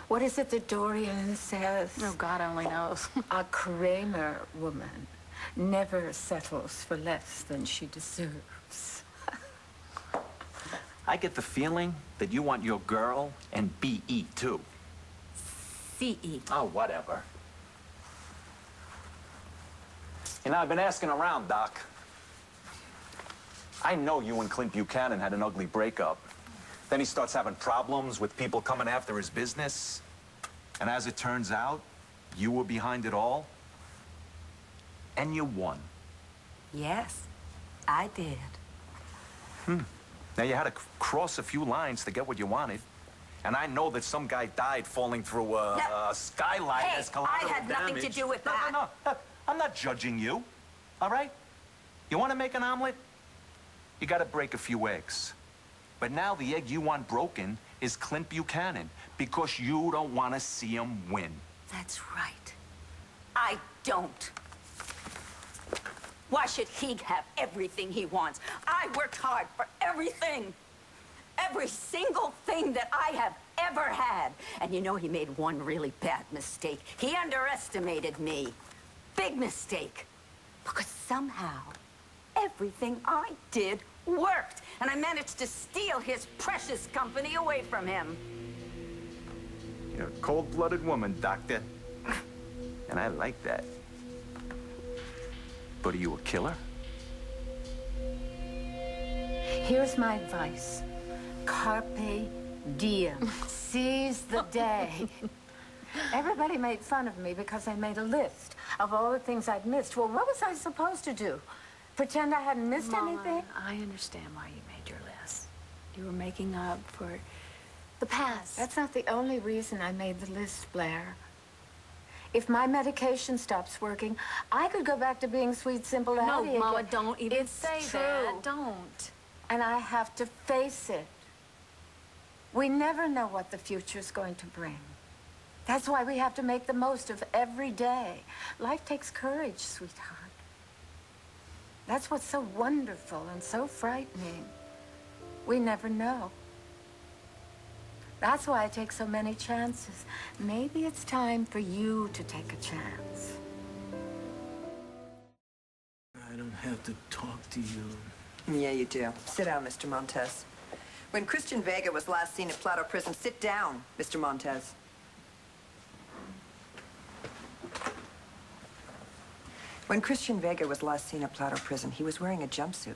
What is it that Dorian says? Oh, God only knows. A Cramer woman never settles for less than she deserves. I get the feeling that you want your girl and BE, too. CE. Oh, whatever. You know, I've been asking around, Doc. I know you and Clint Buchanan had an ugly breakup. Then he starts having problems with people coming after his business. And as it turns out, you were behind it all. And you won. Yes, I did. Now, you had to cross a few lines to get what you wanted. And I know that some guy died falling through a skylight as collateral damage. I had nothing to do with that. No. I'm not judging you, all right? You want to make an omelet? You got to break a few eggs. But now the egg you want broken is Clint Buchanan because you don't want to see him win. That's right. I don't. Why should he have everything he wants? I worked hard for everything. Every single thing that I have ever had. And you know, he made one really bad mistake. He underestimated me. Big mistake. Because somehow, everything I did worked. And I managed to steal his precious company away from him. You're a cold-blooded woman, Doctor. And I like that. But are you a killer? Here's my advice. Carpe diem. Seize the day. Everybody made fun of me because I made a list of all the things I'd missed. Well, what was I supposed to do? Pretend I hadn't missed anything? I understand why you made your list. You were making up for the past. That's not the only reason I made the list, Blair. If my medication stops working, I could go back to being sweet, simple Addie again. No, Mama, don't even It's say true. that. Don't. And I have to face it. We never know what the future's going to bring. That's why we have to make the most of every day. Life takes courage, sweetheart. That's what's so wonderful and so frightening. We never know. That's why I take so many chances. Maybe it's time for you to take a chance. I don't have to talk to you. Yeah, you do. Sit down, Mr. Montez. When Christian Vega was last seen at Plato Prison, sit down, Mr. Montez. When Christian Vega was last seen at Plato Prison, he was wearing a jumpsuit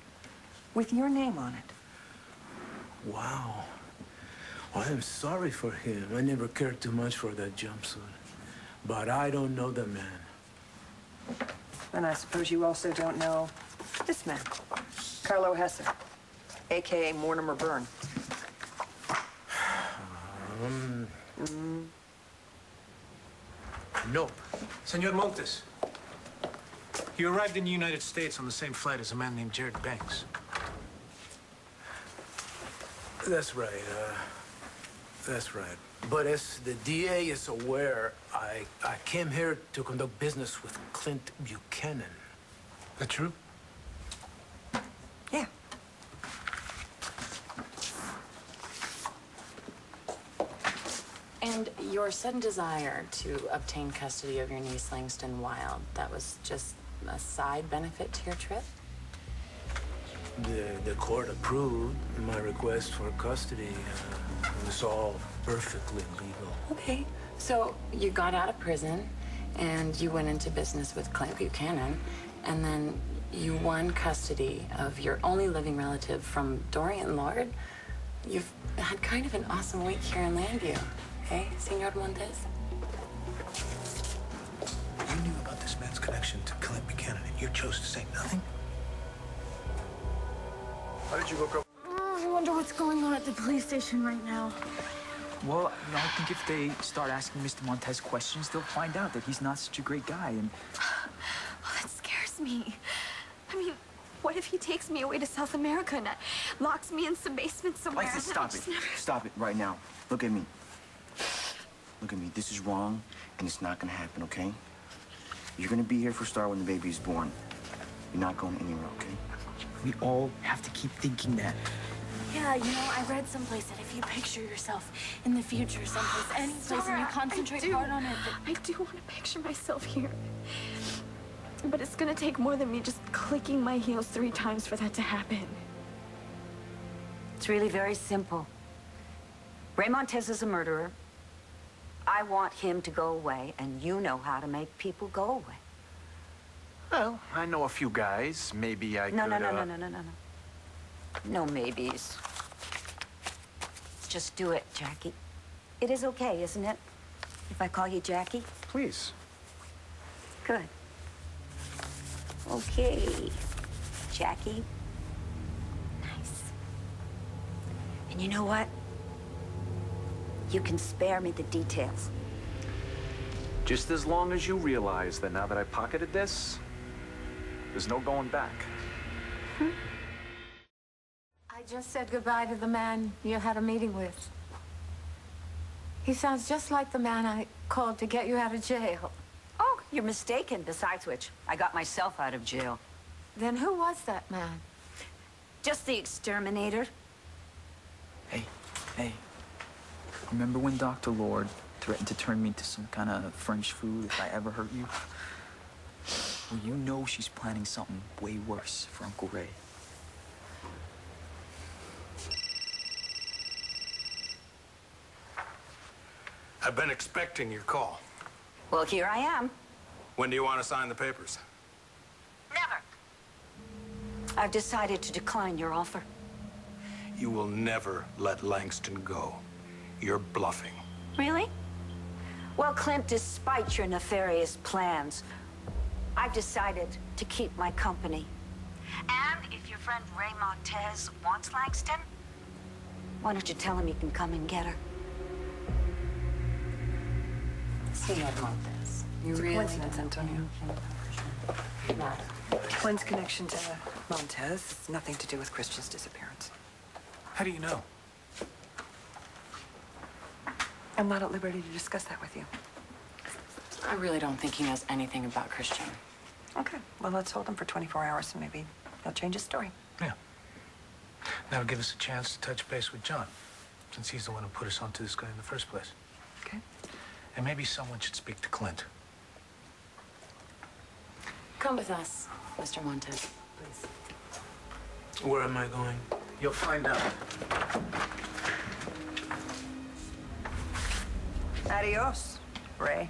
with your name on it. Wow. Well, I'm sorry for him. I never cared too much for that jumpsuit. But I don't know the man. And I suppose you also don't know this man, Carlo Hesse, a.k.a. Mortimer Byrne. Nope. Senor Montes, you arrived in the United States on the same flight as a man named Jared Banks. That's right. That's right. But as the DA is aware, I came here to conduct business with Clint Buchanan. That true? Yeah. And your sudden desire to obtain custody of your niece, Langston Wild, that was just a side benefit to your trip? The court approved my request for custody. It was all perfectly legal. Okay. So you got out of prison, and you went into business with Clint Buchanan, and then you won custody of your only living relative from Dorian Lord. You've had kind of an awesome week here in Landview, eh, Senor Montes? You knew about this man's connection to Clint Buchanan, and you chose to say nothing? Why did you go go? I wonder what's going on at the police station right now. Well, I think if they start asking Mr. Montez questions, they'll find out that he's not such a great guy, and... Well, that scares me. I mean, what if he takes me away to South America and locks me in some basement somewhere? Lisa, stop it. Stop it right now. Look at me. Look at me. This is wrong, and it's not gonna happen, okay? You're gonna be here for Star when the baby is born. You're not going anywhere, okay? We all have to keep thinking that. Yeah, you know, I read someplace that if you picture yourself in the future, someplace, any place, and you concentrate hard on it. I do want to picture myself here. But it's gonna take more than me just clicking my heels 3 times for that to happen. It's really very simple. Ray Montez is a murderer. I want him to go away, and you know how to make people go away. Well, I know a few guys. Maybe I No, could, no. No maybes. Just do it, Jackie. It is okay, isn't it? If I call you Jackie? Please. Good. Okay, Jackie. Nice. And you know what? You can spare me the details. Just as long as you realize that now that I pocketed this, there's no going back. I just said goodbye to the man you had a meeting with. He sounds just like the man I called to get you out of jail. Oh, you're mistaken. Besides which, I got myself out of jail. Then who was that man? Just the Exterminator. Hey. Remember when Dr. Lord threatened to turn me into some kind of French food if I ever hurt you? Well, you know she's planning something way worse for Uncle Ray. I've been expecting your call. Well, here I am. When do you want to sign the papers? Never. I've decided to decline your offer. You will never let Langston go. You're bluffing. Really? Well, Clint, despite your nefarious plans, I've decided to keep my company. And if your friend Ray Montez wants Langston, why don't you tell him he can come and get her? Senor Montez. You It's a really coincidence, Antonio. Not. Clint's connection to Montez has nothing to do with Christian's disappearance. How do you know? I'm not at liberty to discuss that with you. I really don't think he knows anything about Christian. Okay, well, let's hold him for 24 hours and maybe he'll change his story. Yeah. That'll give us a chance to touch base with John, since he's the one who put us onto this guy in the first place. Okay. And maybe someone should speak to Clint. Come with us, Mr. Montez, please. Where am I going? You'll find out. Adios, Ray.